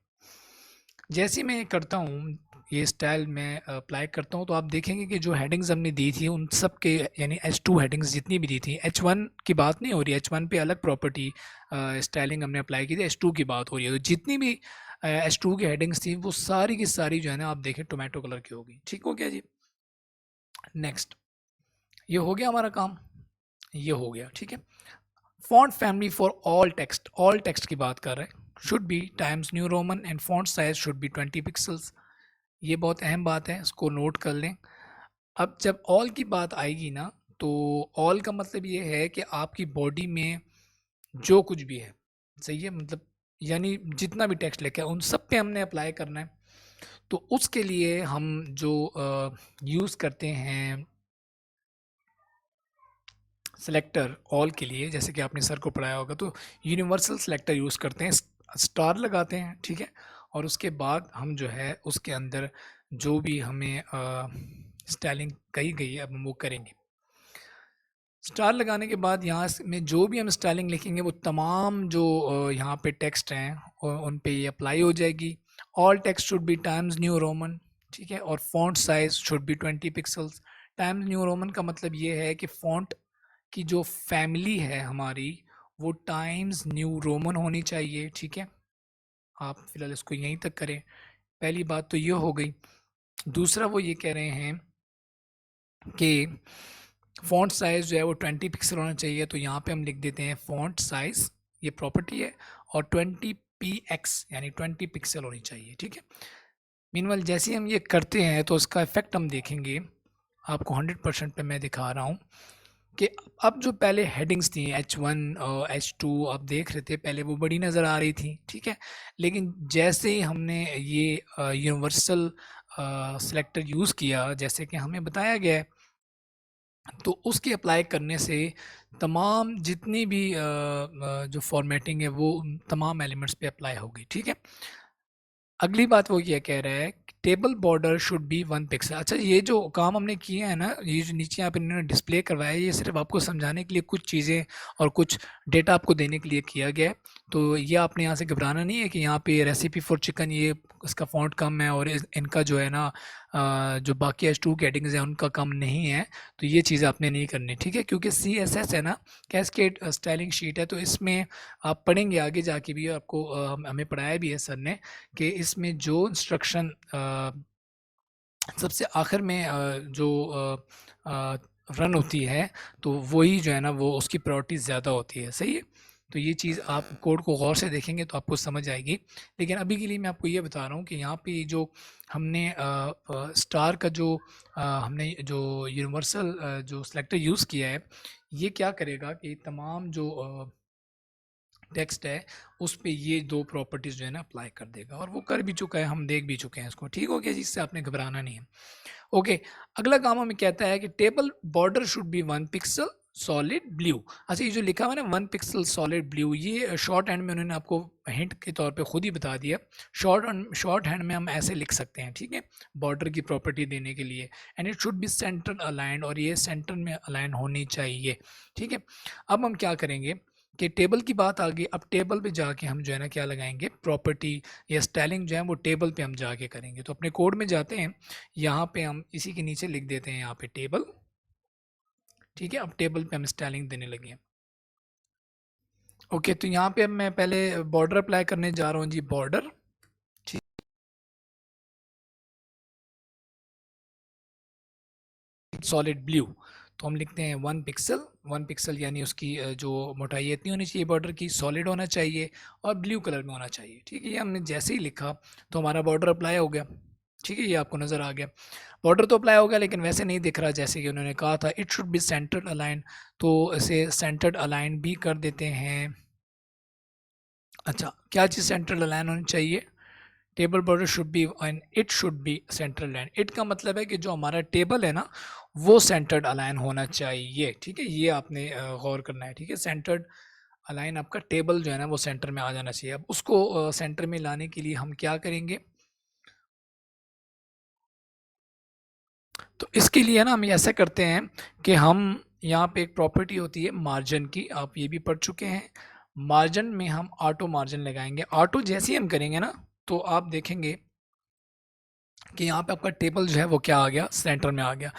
जैसे मैं करता हूँ, ये स्टाइल मैं अप्लाई करता हूँ तो आप देखेंगे कि जो हेडिंग्स हमने दी थी उन सब के यानी H2 हेडिंग्स जितनी भी दी थी, H1 की बात नहीं हो रही है, H1 पे अलग प्रॉपर्टी स्टाइलिंग हमने अप्लाई की थी, H2 की बात हो रही है। तो जितनी भी H2 की हेडिंग्स थी वो सारी की सारी जो है ना आप देखें टोमेटो कलर की होगी। ठीक हो गया जी। नेक्स्ट, ये हो गया हमारा काम, ये हो गया। ठीक है, font family for all text की बात कर रहे हैं, should be times new Roman and font size should be 20 pixels. ये बहुत अहम बात है, इसको नोट कर लें। अब जब ऑल की बात आएगी ना, तो ऑल का मतलब ये है कि आपकी बॉडी में जो कुछ भी है, सही है, मतलब यानी जितना भी टेक्स्ट लेके उन सब पे हमने अप्लाई करना है। तो उसके लिए हम जो यूज़ करते हैं सेलेक्टर ऑल के लिए, जैसे कि आपने सर को पढ़ाया होगा, तो यूनिवर्सल सेलेक्टर यूज़ करते हैं, स्टार लगाते हैं। ठीक है, और उसके बाद हम जो है उसके अंदर जो भी हमें स्टाइलिंग कही गई है अब हम वो करेंगे। स्टार लगाने के बाद यहाँ में जो भी हम स्टाइलिंग लिखेंगे वो तमाम जो यहाँ पे टेक्स्ट हैं उन पे ये अप्लाई हो जाएगी। All text should be times new Roman. ठीक है, और font size should be 20 pixels. Times new Roman का मतलब ये है कि फॉन्ट की जो फैमिली है हमारी वो टाइम्स न्यू रोमन होनी चाहिए। ठीक है, आप फिलहाल इसको यहीं तक करें। पहली बात तो ये हो गई। दूसरा वो ये कह रहे हैं कि फ़ॉन्ट साइज़ जो है वो 20 पिक्सल होना चाहिए, तो यहाँ पे हम लिख देते हैं फ़ॉन्ट साइज़, ये प्रॉपर्टी है, और 20 px यानी 20 पिक्सल होनी चाहिए। ठीक है, मीनवाइल जैसे ही हम ये करते हैं तो उसका इफ़ेक्ट हम देखेंगे, आपको 100% पे मैं दिखा रहा हूँ कि अब जो पहले हेडिंग्स थी H1 और H2 आप देख रहे थे, पहले वो बड़ी नज़र आ रही थी। ठीक है, लेकिन जैसे ही हमने ये यूनिवर्सल सेलेक्टर यूज़ किया, जैसे कि हमें बताया गया है, तो उसके अप्लाई करने से तमाम जितनी भी जो फॉर्मेटिंग है वो उन तमाम एलिमेंट्स पे अप्लाई होगी। ठीक है, अगली बात वो ये कह रहा है table border should be 1 pixel. अच्छा, ये जो काम हमने किया है ना, ये जो नीचे यहाँ पे इन्होंने डिस्प्ले करवाया है, ये सिर्फ आपको समझाने के लिए, कुछ चीज़ें और कुछ डेटा आपको देने के लिए किया गया है। तो ये आपने यहाँ से घबराना नहीं है कि यहाँ पे रेसिपी फॉर चिकन ये इसका फॉन्ट कम है और इनका जो है ना जो बाकी H2 की हेडिंग्स हैं उनका कम नहीं है। तो ये चीज़ आपने नहीं करनी। ठीक है, क्योंकि CSS है ना, कैस्केड स्टाइलिंग शीट है, तो इसमें आप पढ़ेंगे आगे जाके भी, आपको हमें पढ़ाया भी है सर ने कि इसमें जो इंस्ट्रक्शन सबसे आखिर में जो रन होती है, तो वही जो है ना वो उसकी प्रायोरिटी ज़्यादा होती है। सही है, तो ये चीज़ आप कोड को गौर से देखेंगे तो आपको समझ आएगी। लेकिन अभी के लिए मैं आपको ये बता रहा हूँ कि यहाँ पे जो हमने स्टार का जो हमने जो यूनिवर्सल जो सेलेक्टर यूज़ किया है, ये क्या करेगा कि तमाम जो टेक्स्ट है उस पे ये दो प्रॉपर्टीज़ जो है ना अप्लाई कर देगा, और वो कर भी चुका है, हम देख भी चुके हैं इसको। ठीक हो गया, जिससे आपने घबराना नहीं है। ओके, अगला काम हमें कहता है कि table border should be 1 pixel solid blue. अच्छा, ये जो लिखा हुआ है ना 1 पिक्सल सॉलिड ब्लू, ये शॉर्ट हैंड में उन्होंने आपको हिंट के तौर पे खुद ही बता दिया। शॉर्ट हैंड में हम ऐसे लिख सकते हैं। ठीक है, बॉर्डर की प्रॉपर्टी देने के लिए, and it should be centre aligned, और ये सेंटर में अलाइन होनी चाहिए। ठीक है, अब हम क्या करेंगे कि टेबल की बात आ गई, अब टेबल पे जाके हम जो है ना क्या लगाएंगे, प्रॉपर्टी या स्टाइलिंग जो है वो टेबल पे हम जाके करेंगे। तो अपने कोड में जाते हैं, यहाँ पे हम इसी के नीचे लिख देते हैं यहाँ पे टेबल। ठीक है, अब टेबल पे हम स्टाइलिंग देने लगे हैं। ओके, तो यहाँ पे अब मैं पहले बॉर्डर अप्लाई करने जा रहा हूँ जी, बॉर्डर सॉलिड ब्लू। तो हम लिखते हैं 1 पिक्सल यानी उसकी जो मोटाई इतनी होनी चाहिए बॉर्डर की, सॉलिड होना चाहिए और ब्लू कलर में होना चाहिए। ठीक है, ये हमने जैसे ही लिखा तो हमारा बॉर्डर अप्लाई हो गया। ठीक है, ये आपको नज़र आ गया, बॉर्डर तो अप्लाई हो गया, लेकिन वैसे नहीं दिख रहा जैसे कि उन्होंने कहा था। It should be centred align, तो इसे सेंटर्ड अलाइन भी कर देते हैं। अच्छा, क्या चीज़ सेंट्रल अलाइन होनी चाहिए? Table border should be and it should be central line. It का मतलब है कि जो हमारा टेबल है ना वो सेंटर्ड अलाइन होना चाहिए। ठीक है, ये आपने गौर करना है। ठीक है, सेंटर्ड अलाइन आपका टेबल जो है ना वो सेंटर में आ जाना चाहिए। अब उसको सेंटर में लाने के लिए हम क्या करेंगे, तो इसके लिए ना हम ऐसा करते हैं कि हम यहाँ पे एक प्रॉपर्टी होती है मार्जिन की, आप ये भी पढ़ चुके हैं। मार्जिन में हम ऑटो मार्जिन लगाएंगे। ऑटो जैसे ही हम करेंगे ना तो आप देखेंगे कि यहाँ पे आपका टेबल जो है वो क्या आ गया, सेंटर में आ गया।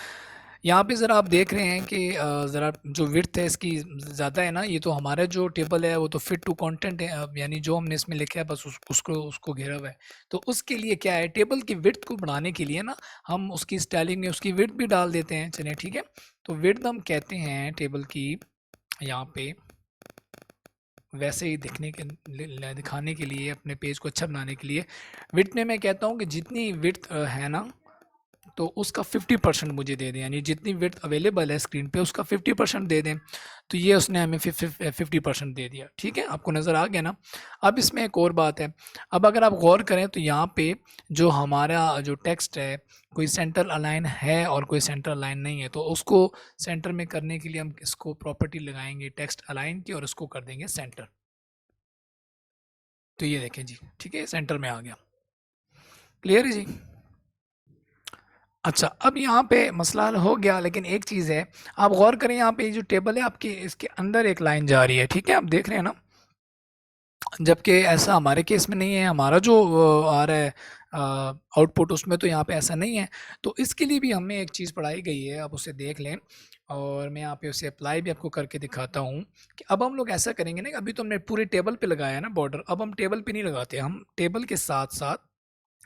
यहाँ पे ज़रा आप देख रहे हैं कि ज़रा जो विड्थ है इसकी ज़्यादा है ना, ये तो हमारा जो टेबल है वो तो फिट टू कंटेंट है, यानी जो हमने इसमें लिखा है बस उसको घेरा हुआ है। तो उसके लिए क्या है, टेबल की विड्थ को बढ़ाने के लिए ना हम उसकी स्टाइलिंग में उसकी विड्थ भी डाल देते हैं। चलिए ठीक है, तो विड्थ हम कहते हैं टेबल की यहाँ पे वैसे ही दिखाने के लिए, अपने पेज को अच्छा बनाने के लिए विड्थ में मैं कहता हूँ कि जितनी विड्थ है ना, तो उसका 50% मुझे दे दें, यानी जितनी विड्थ अवेलेबल है स्क्रीन पे उसका 50% दे दें। तो ये उसने हमें 50% दे दिया। ठीक है, आपको नज़र आ गया ना। अब इसमें एक और बात है, अब अगर आप गौर करें तो यहाँ पे जो हमारा जो टेक्स्ट है, कोई सेंटर अलाइन है और कोई सेंटर अलाइन नहीं है, तो उसको सेंटर में करने के लिए हम इसको प्रॉपर्टी लगाएंगे टेक्स्ट अलाइन की और उसको कर देंगे सेंटर। तो ये देखें जी, ठीक है, सेंटर में आ गया। क्लियर है जी। अच्छा, अब यहाँ पे मसला हल हो गया, लेकिन एक चीज़ है, आप गौर करें यहाँ पे जो टेबल है आपकी, इसके अंदर एक लाइन जा रही है। ठीक है, आप देख रहे हैं ना, जबकि ऐसा हमारे केस में नहीं है। हमारा जो आ रहा है आउटपुट, उसमें तो यहाँ पे ऐसा नहीं है। तो इसके लिए भी हमें एक चीज़ पढ़ाई गई है, आप उसे देख लें, और मैं यहाँ पे उसे अप्लाई भी आपको करके दिखाता हूँ कि अब हम लोग ऐसा करेंगे ना, अभी तो हमने पूरे टेबल पे लगाया है ना बॉर्डर, अब हम टेबल पे नहीं लगाते, हम टेबल के साथ साथ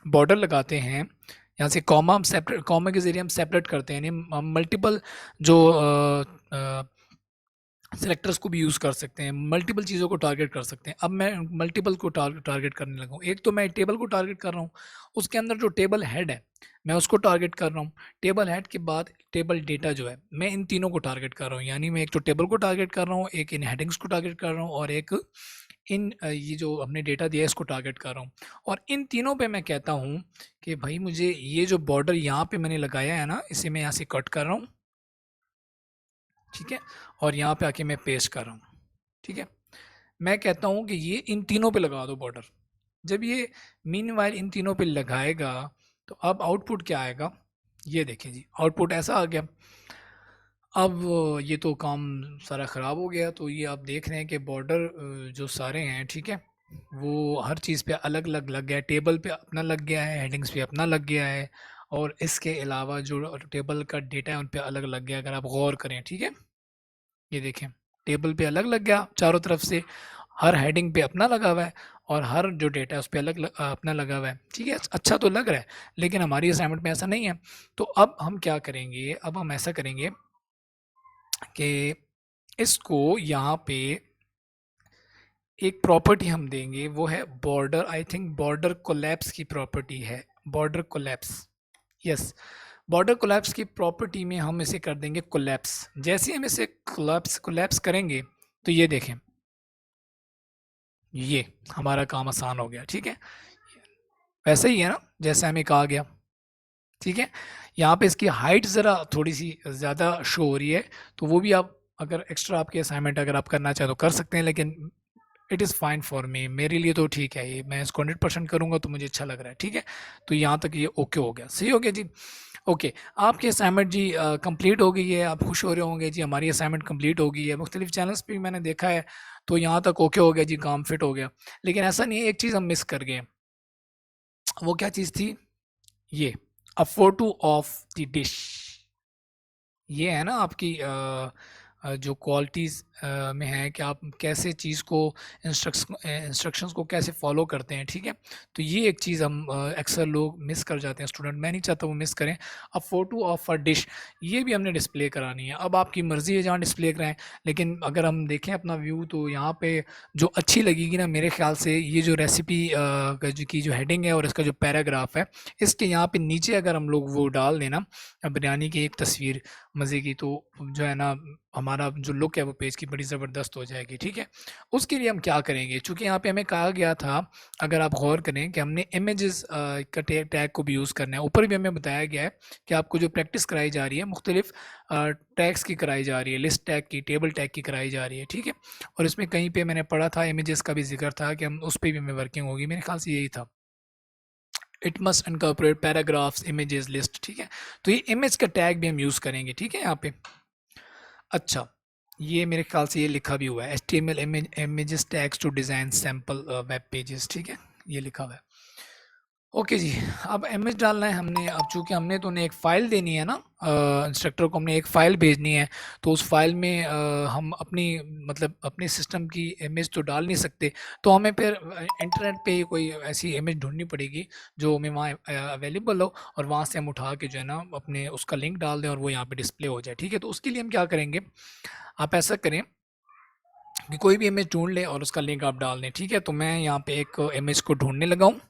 बॉर्डर लगाते हैं। यहाँ से कॉमा हम सेपरेट, कॉमा के ज़रिए हम सेपरेट करते हैं, यानी हम मल्टीपल जो सेलेक्टर्स को भी यूज़ कर सकते हैं, मल्टीपल चीज़ों को टारगेट कर सकते हैं। अब मैं मल्टीपल को टारगेट करने लगा हूँ। एक तो मैं टेबल को टारगेट कर रहा हूँ, उसके अंदर जो टेबल हेड है मैं उसको टारगेट कर रहा हूँ। टेबल हेड के बाद टेबल डेटा जो है, मैं इन तीनों को टारगेट कर रहा हूँ, यानी मैं एक तो टेबल को टारगेट कर रहा हूँ, एक इन हेडिंग्स को टारगेट कर रहा हूँ, और एक इन ये जो हमने डेटा दिया है इसको टारगेट कर रहा हूँ। और इन तीनों पे मैं कहता हूँ कि भाई मुझे ये जो बॉर्डर यहाँ पे मैंने लगाया है ना, इसे मैं यहाँ से कट कर रहा हूँ। ठीक है, और यहाँ पे आके मैं पेस्ट कर रहा हूँ। ठीक है, मैं कहता हूँ कि ये इन तीनों पे लगा दो बॉर्डर। जब ये मीनवाइल इन तीनों पे लगाएगा तो अब आउटपुट क्या आएगा, ये देखें जी, आउटपुट ऐसा आ गया। अब ये तो काम सारा ख़राब हो गया। तो ये आप देख रहे हैं कि बॉर्डर जो सारे हैं, ठीक है, वो हर चीज़ पे अलग अलग लग गया है। टेबल पे अपना लग गया है, हेडिंग्स पे अपना लग गया है, और इसके अलावा जो टेबल का डेटा है उन पे अलग लग गया, अगर आप गौर करें। ठीक है, ये देखें, टेबल पे अलग लग गया चारों तरफ से, हर हेडिंग पे अपना लगा हुआ है, और हर जो डेटा है उस पे अपना लगा हुआ है। ठीक है, अच्छा तो लग रहा है, लेकिन हमारी असाइनमेंट में ऐसा नहीं है। तो अब हम क्या करेंगे, अब हम ऐसा करेंगे कि इसको यहाँ पे एक प्रॉपर्टी हम देंगे, वो है border, I think border collapse की प्रॉपर्टी है, border collapse. Yes, border collapse की प्रॉपर्टी में हम इसे कर देंगे कोलैप्स। जैसे ही हम इसे कोलैप्स करेंगे तो ये देखें, ये हमारा काम आसान हो गया। ठीक है, वैसे ही है ना जैसे हमें कहा गया। ठीक है, यहाँ पे इसकी हाइट ज़रा थोड़ी सी ज़्यादा शो हो रही है, तो वो भी आप अगर एक्स्ट्रा आपके असाइनमेंट अगर आप करना चाहें तो कर सकते हैं, लेकिन it is fine for me, मेरे लिए तो ठीक है। ये मैं इसको 100% करूँगा तो मुझे अच्छा लग रहा है। ठीक है, तो यहाँ तक ये ओके हो गया, सही हो गया जी। ओके, आपकी असाइनमेंट जी कंप्लीट हो गई है, आप खुश हो रहे होंगे जी, हमारी असाइनमेंट कंप्लीट हो गई है। मुख्तलिफ चैनल्स पे भी मैंने देखा है, तो यहाँ तक ओके हो गया जी, काम फिट हो गया। लेकिन ऐसा नहीं है, एक चीज़ हम मिस कर गए। वो क्या चीज़ थी, ये अ फोटो ऑफ द डिश। ये है ना आपकी जो क्वालिटीज़ में है कि आप कैसे चीज़ को इंस्ट्रक्शंस को कैसे फॉलो करते हैं। ठीक है, तो ये एक चीज़ हम अक्सर लोग मिस कर जाते हैं स्टूडेंट, मैं नहीं चाहता वो मिस करें। अब फ़ोटो ऑफ अ डिश, ये भी हमने डिस्प्ले करानी है। अब आपकी मर्ज़ी है जहाँ डिस्प्ले कराएं, लेकिन अगर हम देखें अपना व्यू तो यहाँ पे जो अच्छी लगेगी ना मेरे ख्याल से, ये जो रेसिपी की जो हेडिंग है और इसका जो पैराग्राफ है, इसके यहाँ पे नीचे अगर हम लोग वो डाल देना बिरयानी की एक तस्वीर मज़े की, तो जो है ना हमारा जो लुक है वो पेज की बड़ी ज़बरदस्त हो जाएगी। ठीक है, उसके लिए हम क्या करेंगे, चूँकि यहाँ पे हमें कहा गया था, अगर आप गौर करें कि हमने इमेजेस का टैग को भी यूज़ करना है। ऊपर भी हमें बताया गया है कि आपको जो प्रैक्टिस कराई जा रही है मुख्तलिफ टैग्स की कराई जा रही है, लिस्ट टैग की, टेबल टैग की कराई जा रही है। ठीक है, और इसमें कहीं पे मैंने पढ़ा था इमेजेस का भी जिक्र था कि हम उस पर भी हमें वर्किंग होगी, मेरे ख्याल से यही था, it must incorporate paragraphs images list. ठीक है, तो ये इमेज का टैग भी हम यूज़ करेंगे। ठीक है, यहाँ पे अच्छा, ये मेरे ख्याल से ये लिखा भी हुआ है, HTML images tags to design sample web pages. ठीक है, ये लिखा हुआ है। ओके जी, अब इमेज डालना है हमने। अब चूँकि हमने तो उन्हें एक फ़ाइल देनी है ना, इंस्ट्रक्टर को हमने एक फ़ाइल भेजनी है, तो उस फ़ाइल में हम अपनी मतलब अपने सिस्टम की इमेज तो डाल नहीं सकते, तो हमें फिर इंटरनेट पे ही कोई ऐसी इमेज ढूँढनी पड़ेगी जो हमें वहाँ अवेलेबल हो, और वहाँ से हम उठा के जो है ना अपने उसका लिंक डाल दें और वो यहाँ पे डिस्प्ले हो जाए, ठीक है? तो उसके लिए हम क्या करेंगे, आप ऐसा करें कि कोई भी इमेज ढूँढ लें और उसका लिंक आप डाल दें, ठीक है? तो मैं यहाँ पे एक इमेज को ढूँढने लगा हूँ।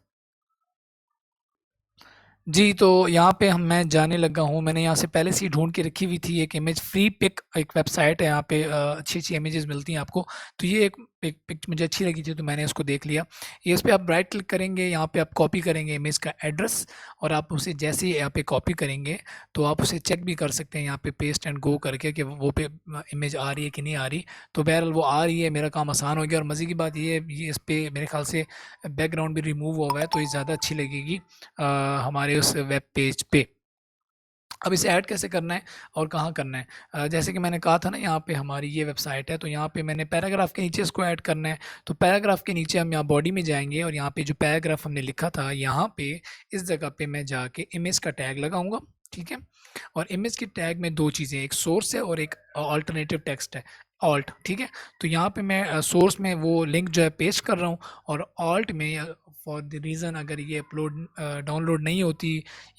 जी, तो यहाँ पे मैं जाने लगा हूँ। मैंने यहाँ से पहले से ही ढूँढ के रखी हुई थी एक इमेज, फ्री पिक एक वेबसाइट है, यहाँ पे अच्छी-अच्छी इमेजेस मिलती हैं आपको। तो ये एक एक पिक मुझे अच्छी लगी थी, तो मैंने इसको देख लिया। ये इस पे आप राइट क्लिक करेंगे, यहाँ पे आप कॉपी करेंगे इमेज का एड्रेस, और आप उसे जैसे ही यहाँ पे कॉपी करेंगे, तो आप उसे चेक भी कर सकते हैं यहाँ पे पेस्ट एंड गो करके कि वो पे इमेज आ रही है कि नहीं आ रही। तो बहरहाल वो आ रही है, मेरा काम आसान हो गया। और मज़े की बात ये इस पे मेरे ख़्याल से बैकग्राउंड भी रिमूव हुआ हुआ है, तो ये ज़्यादा अच्छी लगेगी हमारे उस वेब पेज पे। अब इसे ऐड कैसे करना है और कहाँ करना है? जैसे कि मैंने कहा था ना, यहाँ पे हमारी ये वेबसाइट है, तो यहाँ पे मैंने पैराग्राफ के नीचे इसको ऐड करना है। तो पैराग्राफ के नीचे हम यहाँ बॉडी में जाएँगे, और यहाँ पे जो पैराग्राफ हमने लिखा था, यहाँ पे इस जगह पे मैं जाके इमेज का टैग लगाऊँगा, ठीक है? और इमेज के टैग में 2 चीज़ें, एक सोर्स है और एक अल्टरनेटिव टेक्स्ट है, ऑल्ट, ठीक है? तो यहाँ पे मैं सोर्स में वो लिंक जो है पेस्ट कर रहा हूँ, और ऑल्ट में फॉर द रीज़न अगर ये डाउनलोड नहीं होती,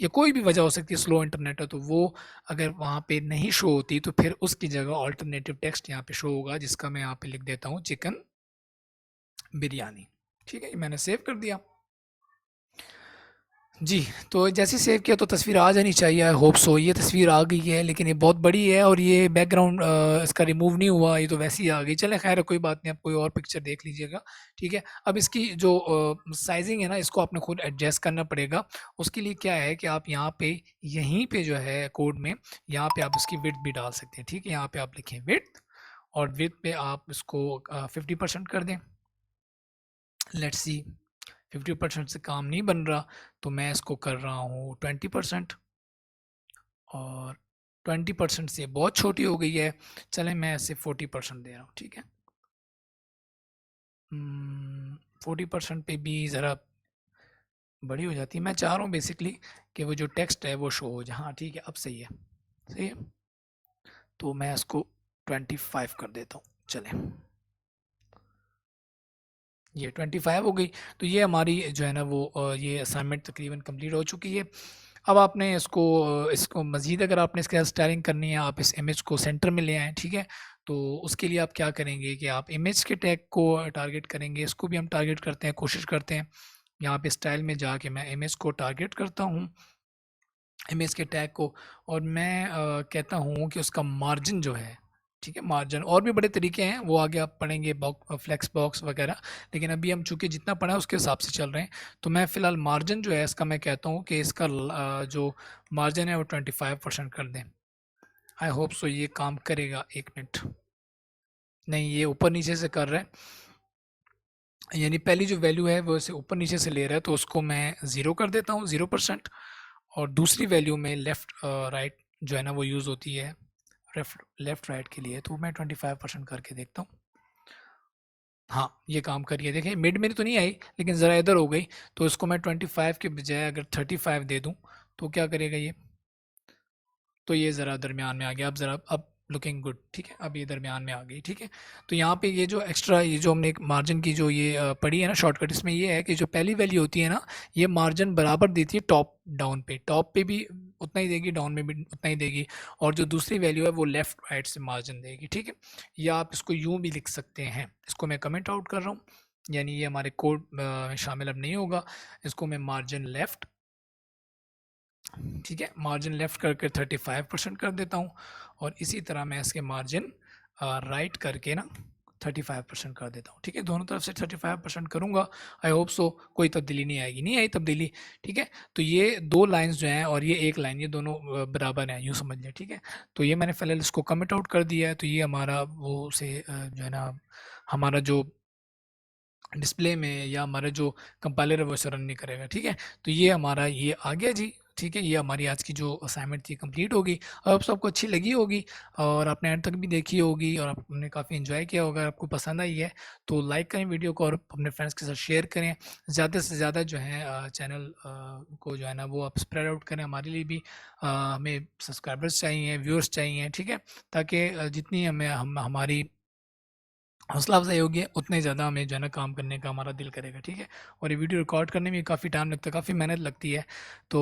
या कोई भी वजह हो सकती है, स्लो इंटरनेट है, तो वो अगर वहाँ पे नहीं शो होती, तो फिर उसकी जगह अल्टरनेटिव टेक्स्ट यहाँ पे शो होगा, जिसका मैं यहाँ पे लिख देता हूँ चिकन बिरयानी, ठीक है? ये मैंने सेव कर दिया। जी, तो जैसे ही सेव किया तो तस्वीर आ जानी चाहिए, आई होप सो। ये तस्वीर आ गई है, लेकिन ये बहुत बड़ी है और ये बैकग्राउंड इसका रिमूव नहीं हुआ, ये तो वैसे ही आ गई। चलें खैर, कोई बात नहीं, आप कोई और पिक्चर देख लीजिएगा, ठीक है? अब इसकी जो साइज़िंग है ना, इसको आपने खुद एडजस्ट करना पड़ेगा। उसके लिए क्या है कि आप यहाँ पे, यहीं पे जो है कोड में, यहाँ पे आप इसकी विड्थ भी डाल सकते हैं, ठीक है? यहाँ पे आप लिखें विड्थ, और विड्थ पे आप इसको 50% कर दें। लेट्स सी, 50% से काम नहीं बन रहा, तो मैं इसको कर रहा हूँ 20%, और 20% से बहुत छोटी हो गई है। चलें, मैं इसे 40% दे रहा हूँ, ठीक है? 40% पे भी ज़रा बड़ी हो जाती है। मैं चाह रहा हूँ बेसिकली कि वो जो टेक्स्ट है वो शो हो जाए। हाँ ठीक है, अब सही है, सही है। तो मैं इसको 25 कर देता हूँ। चलें, ये 25 हो गई। तो ये हमारी जो है ना वो ये असाइनमेंट तकरीबन कंप्लीट हो चुकी है। अब आपने इसको मज़ीद अगर आपने इसके साथ स्टाइलिंग करनी है, आप इस इमेज को सेंटर में ले आएँ, ठीक है? तो उसके लिए आप क्या करेंगे कि आप इमेज के टैग को टारगेट करेंगे, इसको भी हम टारगेट करते हैं, कोशिश करते हैं। यहाँ पे स्टाइल में जाके मैं इमेज को टारगेट करता हूँ, इमेज के टैग को, और मैं कहता हूँ कि उसका मार्जिन जो है, ठीक है? मार्जिन, और भी बड़े तरीके हैं, वो आगे आप पढ़ेंगे, फ्लेक्स बॉक्स वगैरह, लेकिन अभी हम चूँकि जितना पढ़ा है उसके हिसाब से चल रहे हैं। तो मैं फ़िलहाल मार्जिन जो है इसका, मैं कहता हूँ कि इसका जो मार्जिन है वो 25% कर दें। आई होप सो ये काम करेगा। 1 मिनट, नहीं, ये ऊपर नीचे से कर रहा है, यानी पहली जो वैल्यू है वो इसे ऊपर नीचे से ले रहा है, तो उसको मैं 0 कर देता हूँ, 0%। और दूसरी वैल्यू में लेफ़्ट राइट जो है ना वो यूज़ होती है, लेफ़्ट राइट के लिए, तो मैं 25% करके देखता हूँ। हाँ, ये काम कर रही है, देखिए मिड में तो नहीं आई, लेकिन ज़रा इधर हो गई। तो इसको मैं 25 के बजाय अगर 35 दे दूँ, तो क्या करेगा ये? तो ये ज़रा दरमियान में आ गया। अब ज़रा, अब लुकिंग गुड, ठीक है? अब ये दरमियान में आ गई, ठीक है? तो यहाँ पे ये जो एक्स्ट्रा, ये जो हमने एक मार्जिन की जो ये पढ़ी है ना शॉर्टकट, इसमें ये है कि जो पहली वैल्यू होती है ना, ये मार्जिन बराबर देती है टॉप डाउन पे, टॉप पे भी उतना ही देगी, डाउन में भी उतना ही देगी, और जो दूसरी वैल्यू है वो लेफ़्ट राइट से मार्जिन देगी, ठीक है? या आप इसको यूँ भी लिख सकते हैं, इसको मैं कमेंट आउट कर रहा हूँ, यानी ये हमारे कोड में शामिल अब नहीं होगा। इसको मैं मार्जिन लेफ़्ट, ठीक है, मार्जिन लेफ़्ट करके 35% कर देता हूँ, और इसी तरह मैं इसके मार्जिन राइट करके ना 35% कर देता हूँ, ठीक है? दोनों तरफ से 35% करूँगा। आई होप सो कोई तब्दीली नहीं आएगी, नहीं आई तब्दीली, ठीक है? तो ये 2 लाइन्स जो हैं और ये 1 लाइन, ये दोनों बराबर हैं, यूँ समझ लें, ठीक है? तो ये मैंने फ़िलहाल इसको कमेंट आउट कर दिया है, तो ये हमारा वो से जो है ना, हमारा जो डिस्प्ले में या हमारा जो कंपाइलर है वो इसे रन नहीं करेगा, ठीक है? तो ये हमारा ये आ गया जी। ठीक है, ये हमारी आज की जो असाइनमेंट थी कंप्लीट होगी। और सबको अच्छी लगी होगी और आपने एंड तक भी देखी होगी और आपने काफ़ी एंजॉय किया होगा। अगर आपको पसंद आई है तो लाइक करें वीडियो को और अपने फ्रेंड्स के साथ शेयर करें। ज़्यादा से ज़्यादा जो है चैनल को जो है ना वो आप स्प्रेड आउट करें। हमारे लिए भी हमें सब्सक्राइबर्स चाहिए, व्यूअर्स चाहिए, ठीक है? ताकि जितनी हमारी हौसला अफ़ज़ाई होगी उतने ज़्यादा हमें जो है ना काम करने का हमारा दिल करेगा, ठीक है? और ये वीडियो रिकॉर्ड करने में काफ़ी टाइम लगता है, काफ़ी मेहनत लगती है। तो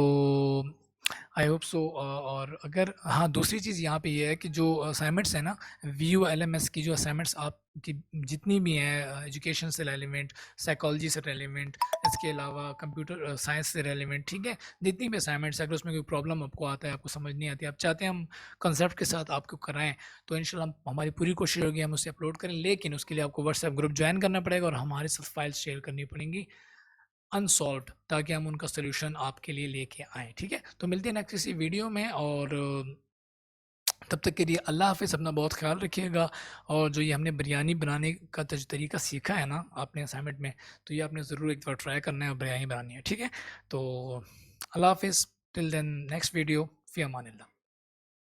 आई होप सो और अगर हाँ, दूसरी चीज़ यहाँ पे ये है कि जो असाइनमेंट्स हैं ना, वीयू एलएमएस की जो असाइनमेंट्स आपकी जितनी भी हैं एजुकेशन से रेलेवेंट, साइकोलॉजी से रेलेवेंट, इसके अलावा कंप्यूटर साइंस से रेलेवेंट, ठीक है? जितनी भी असाइनमेंट्स हैं, अगर उसमें कोई प्रॉब्लम आपको आता है, आपको समझ नहीं आती, आप चाहते हैं हम कॉन्सेप्ट के साथ आपको कराएँ, तो इंशाल्लाह हमारी पूरी कोशिश होगी हम उसे अपलोड करें। लेकिन उसके लिए आपको व्हाट्सएप ग्रुप जॉइन करना पड़ेगा और हमारे साथ फाइल्स शेयर करनी पड़ेंगी अनसॉल्व्ड, ताकि हम उनका सॉल्यूशन आपके लिए लेके आएँ, ठीक है? तो मिलते हैं नेक्स्ट किसी वीडियो में और तब तक के लिए अल्लाह हाफ़िज़। अपना बहुत ख़्याल रखिएगा। और जो ये हमने बिरयानी बनाने का तरीका सीखा है ना आपने असाइनमेंट में, तो ये आपने ज़रूर एक बार ट्राई करना है और बिरयानी बनानी है, ठीक है? तो अल्लाह हाफ़िज़, टिल देन नेक्स्ट वीडियो, फ़ी अमानिल्लाह।